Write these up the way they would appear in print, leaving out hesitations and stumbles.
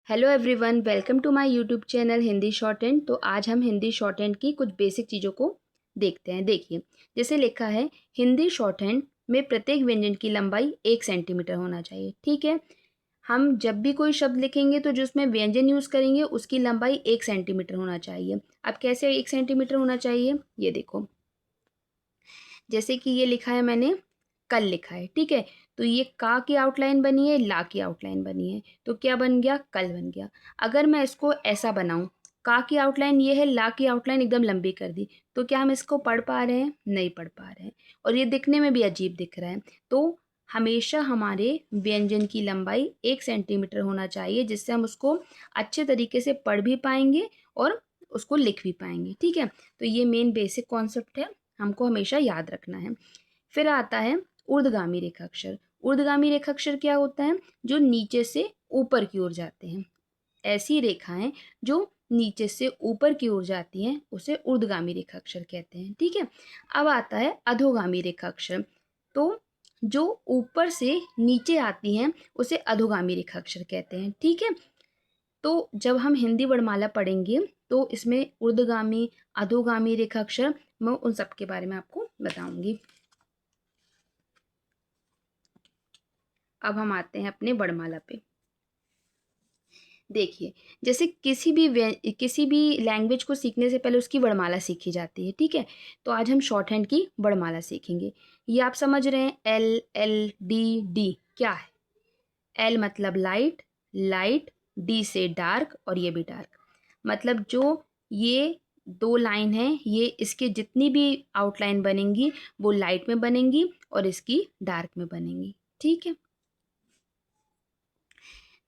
Hello everyone, welcome to my YouTube channel Hindi shorthand. तो आज हम हिंदी शॉर्ट हैंड की कुछ बेसिक चीज़ों को देखते हैं। देखिए, जैसे लिखा है हिंदी शॉर्ट हैंड में प्रत्येक व्यंजन की लंबाई 1 सेंटीमीटर होना चाहिए। ठीक है, हम जब भी कोई शब्द लिखेंगे तो जो उसमें व्यंजन यूज़ करेंगे उसकी लंबाई 1 सेंटीमीटर होना चाहिए। अब कैसे 1 सेंटीमीटर होना चाहिए, ये देखो, जैसे कि ये लिखा है मैंने, कल लिखा है। ठीक है, तो ये का की आउटलाइन बनी है, ला की आउटलाइन बनी है, तो क्या बन गया, कल बन गया। अगर मैं इसको ऐसा बनाऊं, का की आउटलाइन ये है, ला की आउटलाइन एकदम लंबी कर दी, तो क्या हम इसको पढ़ पा रहे हैं? नहीं पढ़ पा रहे हैं, और ये दिखने में भी अजीब दिख रहा है। तो हमेशा हमारे व्यंजन की लंबाई 1 सेंटीमीटर होना चाहिए, जिससे हम उसको अच्छे तरीके से पढ़ भी पाएंगे और उसको लिख भी पाएंगे। ठीक है, तो ये मेन बेसिक कॉन्सेप्ट है, हमको हमेशा याद रखना है। फिर आता है ऊर्ध्वगामी रेखाक्षर। ऊर्ध्वगामी रेखाक्षर क्या होता है? जो नीचे से ऊपर की ओर जाते हैं। ऐसी रेखाएं जो नीचे से ऊपर की ओर जाती हैं उसे ऊर्ध्वगामी रेखाक्षर कहते हैं। ठीक है, अब आता है अधोगामी रेखाक्षर। तो जो ऊपर से नीचे आती हैं उसे अधोगामी रेखाक्षर कहते हैं। ठीक है, तो जब हम हिंदी वर्णमाला पढ़ेंगे तो इसमें ऊर्ध्वगामी, अधोगामी रेखाक्षर, मैं उन सब के बारे में आपको बताऊंगी। अब हम आते हैं अपने वर्णमाला पे। देखिए, जैसे किसी भी लैंग्वेज को सीखने से पहले उसकी वर्णमाला सीखी जाती है। ठीक है, तो आज हम शॉर्ट हैंड की वर्णमाला सीखेंगे। ये आप समझ रहे हैं, एल एल डी डी क्या है? एल मतलब लाइट, लाइट, डी से डार्क, और ये भी डार्क। मतलब जो ये दो लाइन है, ये इसके जितनी भी आउटलाइन बनेंगी वो लाइट में बनेंगी और इसकी डार्क में बनेंगी। ठीक है,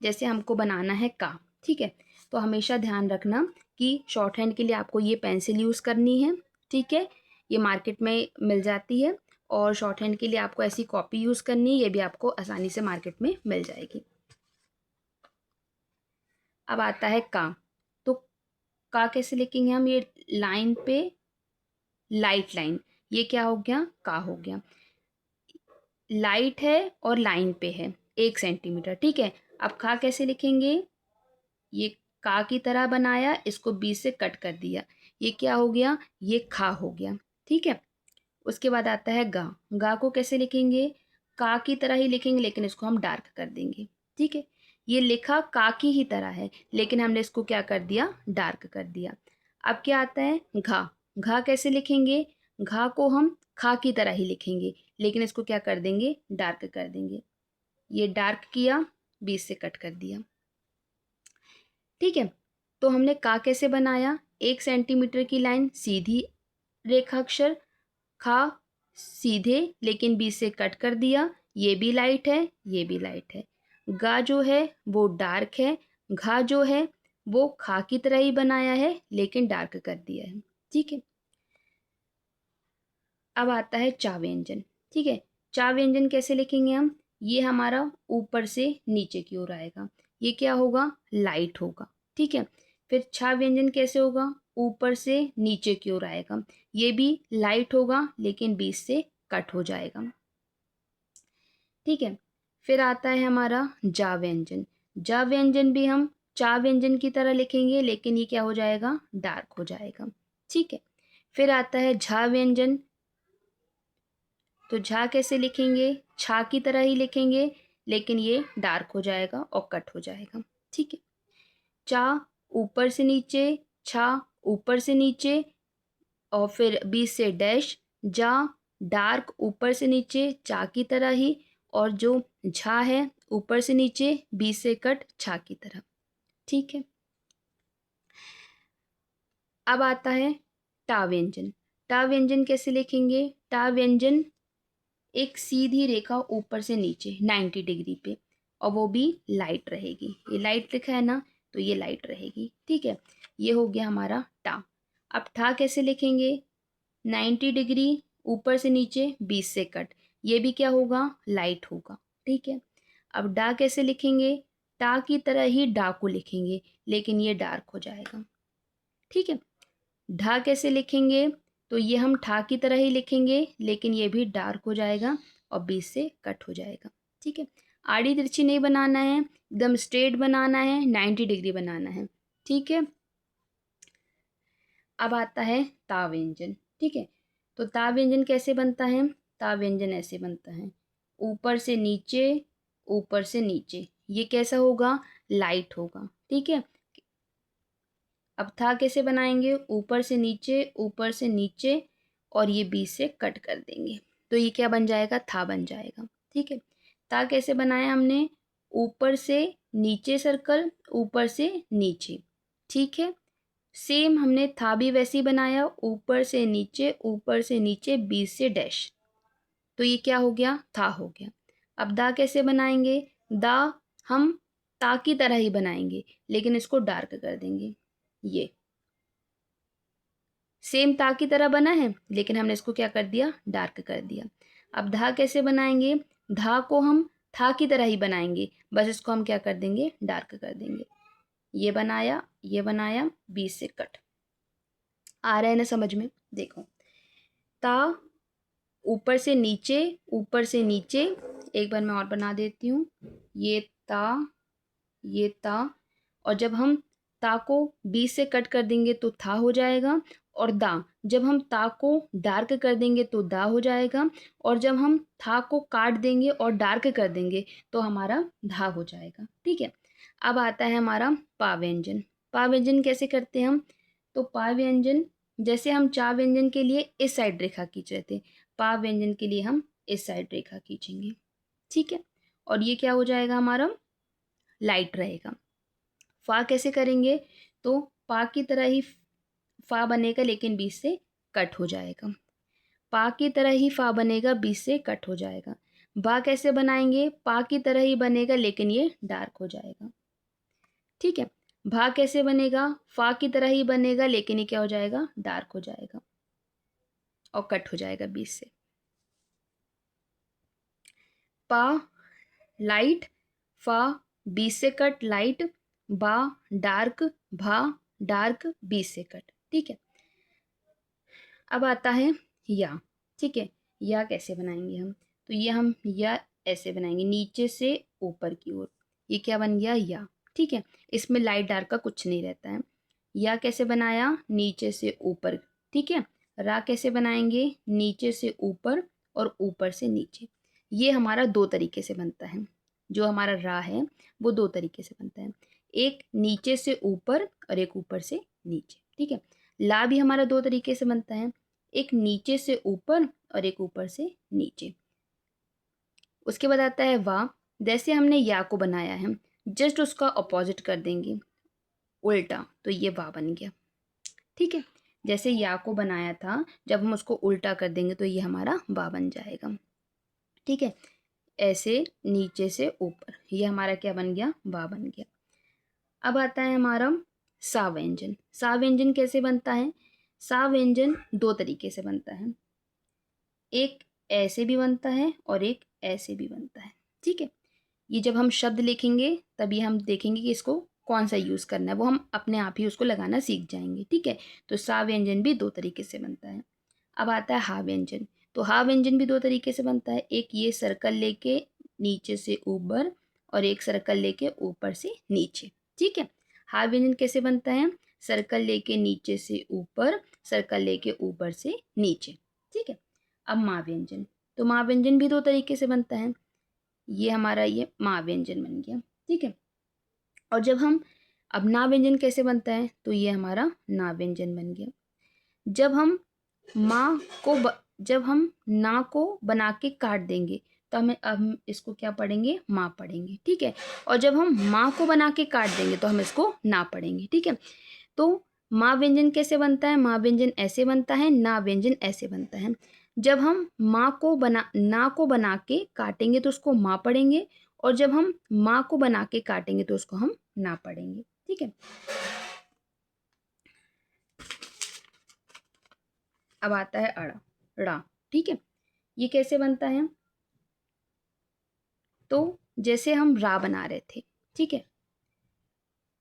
जैसे हमको बनाना है का। ठीक है, तो हमेशा ध्यान रखना कि शॉर्ट हैंड के लिए आपको ये पेंसिल यूज़ करनी है। ठीक है, ये मार्केट में मिल जाती है, और शॉर्ट हैंड के लिए आपको ऐसी कॉपी यूज़ करनी है, ये भी आपको आसानी से मार्केट में मिल जाएगी। अब आता है का। तो का कैसे लिखेंगे हम? ये लाइन पे लाइट लाइन, ये क्या हो गया? का हो गया। लाइट है और लाइन पे है 1 सेंटीमीटर। ठीक है, अब का कैसे लिखेंगे? ये का की तरह बनाया, इसको बीच से कट कर दिया, ये क्या हो गया? ये खा हो गया। ठीक है, उसके बाद आता है गा। गा को कैसे लिखेंगे? का की तरह ही लिखेंगे, लेकिन इसको हम डार्क कर देंगे। ठीक है, ये लिखा का की ही तरह है, लेकिन हमने इसको क्या कर दिया? डार्क कर दिया। अब क्या आता है? घा। घा कैसे लिखेंगे? घा को हम खा की तरह ही लिखेंगे, लेकिन इसको क्या कर देंगे? डार्क कर देंगे। ये डार्क किया, बीच से कट कर दिया। ठीक है, तो हमने का कैसे बनाया? 1 सेंटीमीटर की लाइन, सीधी रेखाक्षर, खा सीधे लेकिन बीच से कट कर दिया, ये भी लाइट है, ये भी लाइट है। गा जो है वो डार्क है, घा जो है वो खा की तरह ही बनाया है लेकिन डार्क कर दिया है। ठीक है, अब आता है चा व्यंजन। ठीक है, चा व्यंजन कैसे लिखेंगे हम? ये हमारा ऊपर से नीचे की ओर आएगा, ये क्या होगा? लाइट होगा। ठीक है, फिर छा व्यंजन कैसे होगा? ऊपर से नीचे की ओर आएगा, ये भी लाइट होगा लेकिन बीच से कट हो जाएगा। ठीक है, फिर आता है हमारा जा व्यंजन। जा व्यंजन भी हम चा व्यंजन की तरह लिखेंगे, लेकिन ये क्या हो जाएगा? डार्क हो जाएगा। ठीक है, फिर आता है झा व्यंजन। तो झा कैसे लिखेंगे? छा की तरह ही लिखेंगे, लेकिन ये डार्क हो जाएगा और कट हो जाएगा। ठीक है, चा ऊपर से नीचे, छा ऊपर से नीचे, और फिर बीच से डैश। जा डार्क ऊपर से नीचे, चा की तरह ही, और जो झा है ऊपर से नीचे, बीच से कट, छा की तरह। ठीक है, अब आता है टा व्यंजन। टा व्यंजन कैसे लिखेंगे? टा व्यंजन एक सीधी रेखा ऊपर से नीचे 90 डिग्री पे, और वो भी लाइट रहेगी। ये लाइट लिखा है ना, तो ये लाइट रहेगी। ठीक है, ये हो गया हमारा टा। अब ठा कैसे लिखेंगे? 90 डिग्री ऊपर से नीचे, 20 से कट, ये भी क्या होगा? लाइट होगा। ठीक है, अब डा कैसे लिखेंगे? टा की तरह ही डा को लिखेंगे, लेकिन ये डार्क हो जाएगा। ठीक है, ढा कैसे लिखेंगे? तो ये हम ठा की तरह ही लिखेंगे, लेकिन ये भी डार्क हो जाएगा और बीच से कट हो जाएगा। ठीक है, आड़ी तिरछी नहीं बनाना है, एकदम स्ट्रेट बनाना है, 90 डिग्री बनाना है। ठीक है, अब आता है ता व्यंजन। ठीक है, तो ता व्यंजन कैसे बनता है? ता व्यंजन ऐसे बनता है, ऊपर से नीचे, ऊपर से नीचे। ये कैसा होगा? लाइट होगा। ठीक है, अब था कैसे बनाएंगे? ऊपर से नीचे, ऊपर से नीचे, और ये बीच से कट कर देंगे, तो ये क्या बन जाएगा? था बन जाएगा। ठीक है, था कैसे बनाया हमने? ऊपर से नीचे सर्कल, ऊपर से नीचे। ठीक है, सेम हमने था भी वैसे ही बनाया, ऊपर से नीचे, ऊपर से नीचे, बीच से डैश। तो ये क्या हो गया? था हो गया। अब दा कैसे बनाएंगे? दा हम ता की तरह ही बनाएंगे, लेकिन इसको डार्क कर देंगे। ये सेम ता की तरह बना है, लेकिन हमने इसको क्या कर दिया? डार्क कर दिया। अब धा कैसे बनाएंगे? धा को हम था की तरह ही बनाएंगे, बस इसको हम क्या कर देंगे? डार्क कर देंगे। ये बनाया, ये बनाया, बीच से कट। आ रहा है ना समझ में? देखो, ता ऊपर से नीचे, ऊपर से नीचे। एक बार मैं और बना देती हूँ। ये ता, ये ता, और जब हम ता को बीच से कट कर देंगे तो था हो जाएगा, और दा, जब हम ता को डार्क कर देंगे तो दा हो जाएगा, और जब हम था को काट देंगे और डार्क कर देंगे तो हमारा धा हो जाएगा। ठीक है, अब आता है हमारा पा व्यंजन। पा व्यंजन कैसे करते हैं हम? तो पा व्यंजन, जैसे हम चा व्यंजन के लिए इस साइड रेखा खींच रहे थे, पा व्यंजन के लिए हम इस साइड रेखा खींचेंगे। ठीक है, और ये क्या हो जाएगा? हमारा लाइट रहेगा। फा कैसे करेंगे? तो पा की तरह ही फा बनेगा, लेकिन बीच से कट हो जाएगा। पा की तरह ही फा बनेगा, बीच से कट हो जाएगा। बा कैसे बनाएंगे? पा की तरह ही बनेगा, लेकिन ये डार्क हो जाएगा। ठीक है, भा कैसे बनेगा? फा की तरह ही बनेगा, लेकिन ये क्या हो जाएगा? डार्क हो जाएगा और कट हो जाएगा बीच से। पा लाइट, फा बीच से कट लाइट, बा डार्क, भा डार्क, बीच से कट। ठीक है, अब आता है या। ठीक है, या कैसे बनाएंगे हम? तो ये हम या ऐसे बनाएंगे, नीचे से ऊपर की ओर। ये क्या बन गया? या। ठीक है, इसमें लाइट डार्क का कुछ नहीं रहता है। या कैसे बनाया? नीचे से ऊपर। ठीक है, रा कैसे बनाएंगे? नीचे से ऊपर और ऊपर से नीचे। ये हमारा दो तरीके से बनता है। जो हमारा रा है वो दो तरीके से बनता है, एक नीचे से ऊपर और एक ऊपर से नीचे। ठीक है, ला भी हमारा दो तरीके से बनता है, एक नीचे से ऊपर और एक ऊपर से नीचे। उसके बाद आता है वा। जैसे हमने या को बनाया है, जस्ट उसका अपोजिट कर देंगे, उल्टा, तो ये वा बन गया। ठीक है, जैसे या को बनाया था, जब हम उसको उल्टा कर देंगे तो ये हमारा वा बन जाएगा। ठीक है, ऐसे नीचे से ऊपर, ये हमारा क्या बन गया? वा बन गया। अब आता है हमारा सा व्यंजन। सा व्यंजन कैसे बनता है? सा व्यंजन दो तरीके से बनता है, एक ऐसे भी बनता है और एक ऐसे भी बनता है। ठीक है, ये जब हम शब्द लिखेंगे तभी हम देखेंगे कि इसको कौन सा यूज़ करना है, वो हम अपने आप ही उसको लगाना सीख जाएंगे। ठीक है, तो सा व्यंजन भी दो तरीके से बनता है। अब आता है हा व्यंजन। तो हा व्यंजन भी दो तरीके से बनता है, एक ये सर्कल लेके नीचे से ऊपर और एक सर्कल लेके ऊपर से नीचे। ठीक है, हा व्यंजन कैसे बनता है? सर्कल लेके नीचे से ऊपर, सर्कल लेके ऊपर से नीचे। ठीक है, अब माँ व्यंजन। तो माँ व्यंजन भी दो तरीके से बनता है, ये हमारा ये माँ व्यंजन बन गया। ठीक है, और जब हम, अब ना व्यंजन कैसे बनता है? तो ये हमारा ना व्यंजन बन गया। जब हम माँ को जब हम ना को बना के काट देंगे तो हमें, अब हम इसको क्या पढ़ेंगे? माँ पढ़ेंगे। ठीक है, और जब हम माँ को बना के काट देंगे तो हम इसको ना पढ़ेंगे। ठीक है, तो माँ व्यंजन कैसे बनता है? माँ व्यंजन ऐसे बनता है, ना व्यंजन ऐसे बनता है। जब हम माँ को बना, ना को बना के काटेंगे तो उसको माँ पढ़ेंगे, और जब हम माँ को बना के काटेंगे तो उसको हम ना पढ़ेंगे। ठीक है, अब आता है अड़ा, ड़ा। ठीक है, ये कैसे बनता है? तो जैसे हम रा बना रहे थे, ठीक है,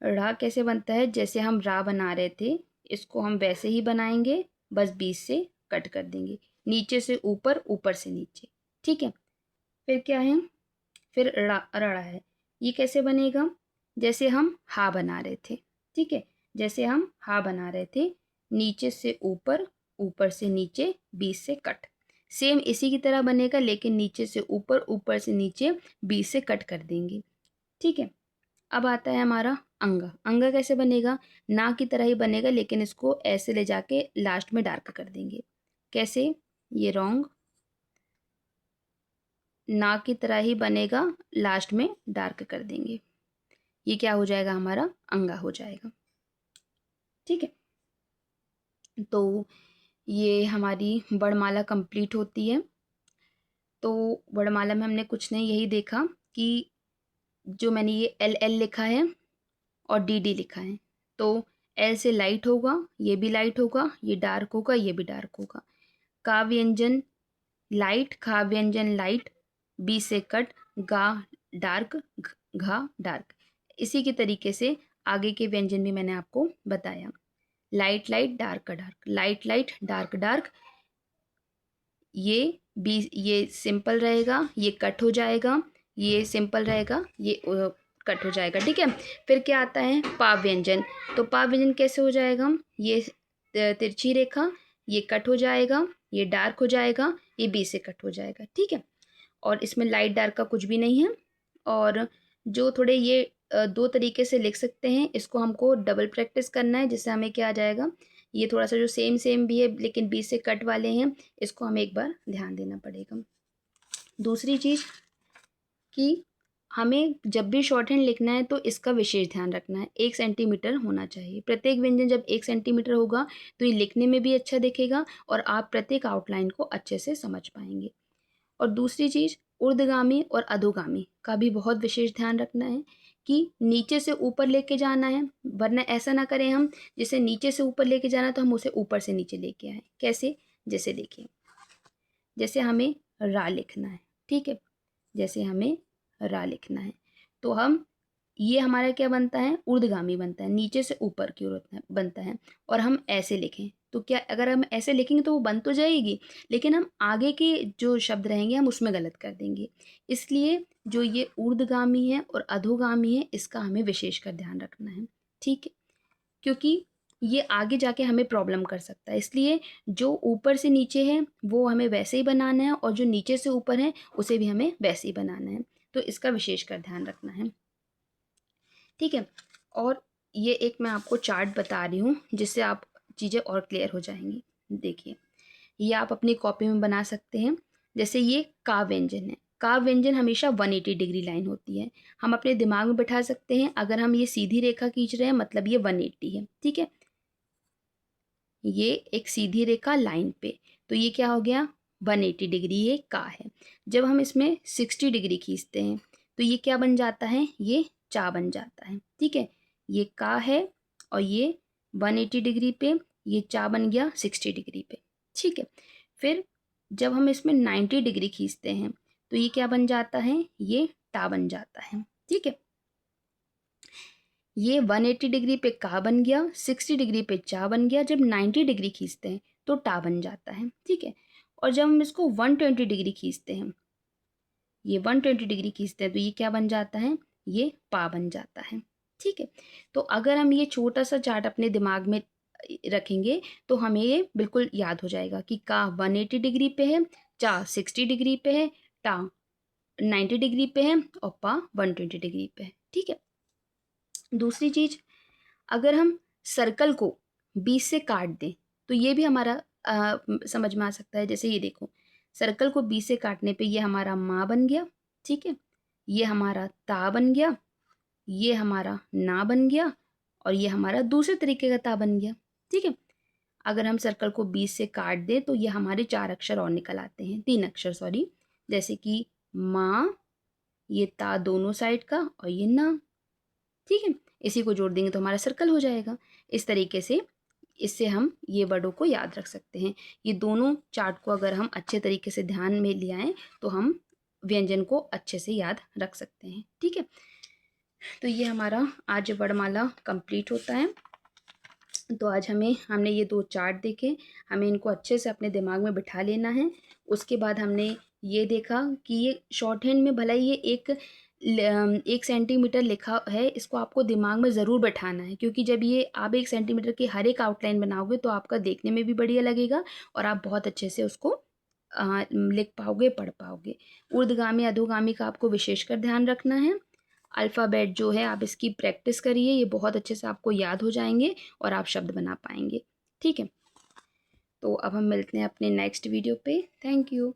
रा कैसे बनता है? जैसे हम रा बना रहे थे, इसको हम वैसे ही बनाएंगे, बस बीच से कट कर देंगे, नीचे से ऊपर, ऊपर से नीचे। ठीक है, फिर क्या है? फिर रा, रड़ा है। ये कैसे बनेगा? जैसे हम हा बना रहे थे, ठीक है, जैसे हम हा बना रहे थे, नीचे से ऊपर, ऊपर से नीचे, बीच से कट। सेम इसी की तरह बनेगा, लेकिन नीचे से ऊपर, ऊपर से नीचे, बीच से कट कर देंगे, ठीक है। अब आता है हमारा अंगा। अंगा कैसे बनेगा? ना की तरह ही बनेगा, लेकिन इसको ऐसे ले जाके लास्ट में डार्क कर देंगे। कैसे? ये रॉन्ग, ना की तरह ही बनेगा, लास्ट में डार्क कर देंगे। ये क्या हो जाएगा? हमारा अंगा हो जाएगा, ठीक है। तो ये हमारी वर्णमाला कंप्लीट होती है। तो वर्णमाला में हमने कुछ नहीं, यही देखा कि जो मैंने ये एल एल लिखा है और डी डी लिखा है, तो एल से लाइट होगा, ये भी लाइट होगा, ये डार्क होगा, ये भी डार्क होगा। का व्यंजन लाइट, खा व्यंजन लाइट, बी से कट, गा डार्क, घा डार्क। इसी के तरीके से आगे के व्यंजन भी मैंने आपको बताया। Light light, dark dark, light light, dark dark, ये बी, ये सिंपल रहेगा, ये कट हो जाएगा, ये सिंपल रहेगा, ये कट हो जाएगा, ठीक है। फिर क्या आता है? पा व्यंजन। तो पा व्यंजन कैसे हो जाएगा? ये तिरछी रेखा, ये कट हो जाएगा, ये डार्क हो जाएगा, ये बी से कट हो जाएगा, ठीक है। और इसमें लाइट डार्क का कुछ भी नहीं है। और जो थोड़े ये दो तरीके से लिख सकते हैं, इसको हमको डबल प्रैक्टिस करना है, जिससे हमें क्या आ जाएगा, ये थोड़ा सा जो सेम सेम भी है लेकिन बीच से कट वाले हैं, इसको हमें एक बार ध्यान देना पड़ेगा। दूसरी चीज़ कि हमें जब भी शॉर्ट हैंड लिखना है तो इसका विशेष ध्यान रखना है, 1 सेंटीमीटर होना चाहिए प्रत्येक व्यंजन। जब 1 सेंटीमीटर होगा तो ये लिखने में भी अच्छा दिखेगा और आप प्रत्येक आउटलाइन को अच्छे से समझ पाएंगे। और दूसरी चीज़, ऊर्ध्वगामी और अधोगामी का भी बहुत विशेष ध्यान रखना है कि नीचे से ऊपर लेके जाना है, वरना ऐसा ना करें हम, जैसे नीचे से ऊपर लेके जाना तो हम उसे ऊपर से नीचे लेके आए। कैसे? जैसे देखिए, जैसे हमें रा लिखना है, ठीक है, जैसे हमें रा लिखना है, तो हम, ये हमारा क्या बनता है? ऊर्ध्वगामी बनता है, नीचे से ऊपर की ओर बनता है। और हम ऐसे लिखें तो क्या, अगर हम ऐसे लिखेंगे तो वो बन तो जाएगी, लेकिन हम आगे के जो शब्द रहेंगे हम उसमें गलत कर देंगे। इसलिए जो ये ऊर्ध्वगामी है और अधोगामी है, इसका हमें विशेष कर ध्यान रखना है, ठीक है, क्योंकि ये आगे जाके हमें प्रॉब्लम कर सकता है। इसलिए जो ऊपर से नीचे है वो हमें वैसे ही बनाना है, और जो नीचे से ऊपर है उसे भी हमें वैसे ही बनाना है। तो इसका विशेष कर ध्यान रखना है, ठीक है। और ये एक मैं आपको चार्ट बता रही हूँ जिससे आप चीज़ें और क्लियर हो जाएंगी। देखिए, ये आप अपनी कॉपी में बना सकते हैं। जैसे ये का व्यंजन है, का व्यंजन हमेशा 180 डिग्री लाइन होती है। हम अपने दिमाग में बैठा सकते हैं, अगर हम ये सीधी रेखा खींच रहे हैं मतलब ये 180 है, ठीक है, ये एक सीधी रेखा लाइन पे, तो ये क्या हो गया? 180 डिग्री, ये का है। जब हम इसमें 60 डिग्री खींचते हैं तो ये क्या बन जाता है? ये चा बन जाता है, ठीक है। ये का है और ये 180 डिग्री पे, ये चा बन गया 60 डिग्री पे, ठीक है। फिर जब हम इसमें 90 डिग्री खींचते हैं तो ये क्या बन जाता है? ये टा बन जाता है, ठीक है। ये 180 डिग्री पे का बन गया, 60 डिग्री पे चा बन गया। जब 90 डिग्री खींचते हैं तो टा बन जाता है, ठीक है। और जब हम इसको 120 डिग्री खींचते हैं, ये 120 डिग्री खींचते हैं तो ये क्या बन जाता है? ये पा बन जाता है, ठीक है। तो अगर हम ये छोटा सा चार्ट अपने दिमाग में रखेंगे तो हमें ये बिल्कुल याद हो जाएगा कि का 180 डिग्री पे है, चा 60 डिग्री पे है, टा 90 डिग्री पे है और पा 120 डिग्री पे है, ठीक है। दूसरी चीज, अगर हम सर्कल को बीच से काट दें तो ये भी हमारा समझ में आ सकता है। जैसे ये देखो, सर्कल को बीच से काटने पे ये हमारा मा बन गया, ठीक है, ये हमारा ता बन गया, ये हमारा ना बन गया, और ये हमारा दूसरे तरीके का ता बन गया, ठीक है। अगर हम सर्कल को बीच से काट दें तो ये हमारे 4 अक्षर और निकल आते हैं, 3 अक्षर सॉरी, जैसे कि मा, ये ता दोनों साइड का, और ये ना, ठीक है। इसी को जोड़ देंगे तो हमारा सर्कल हो जाएगा। इस तरीके से इससे हम ये वर्डों को याद रख सकते हैं। ये दोनों चार्ट को अगर हम अच्छे तरीके से ध्यान में ले आएँ तो हम व्यंजन को अच्छे से याद रख सकते हैं, ठीक है। तो ये हमारा आज वर्णमाला कंप्लीट होता है। तो आज हमने ये 2 चार्ट देखे, हमें इनको अच्छे से अपने दिमाग में बिठा लेना है। उसके बाद हमने ये देखा कि ये शॉर्ट हैंड में भला ही ये एक 1 सेंटीमीटर लिखा है, इसको आपको दिमाग में ज़रूर बैठाना है, क्योंकि जब ये आप 1 सेंटीमीटर की हर एक आउटलाइन बनाओगे तो आपका देखने में भी बढ़िया लगेगा और आप बहुत अच्छे से उसको लिख पाओगे, पढ़ पाओगे। ऊर्ध्वगामी अधोगामी का आपको विशेषकर ध्यान रखना है। अल्फ़ाबेट जो है आप इसकी प्रैक्टिस करिए, ये बहुत अच्छे से आपको याद हो जाएँगे और आप शब्द बना पाएँगे। ठीक है? तो अब हम मिलते हैं अपने नेक्स्ट वीडियो पे। Thank you.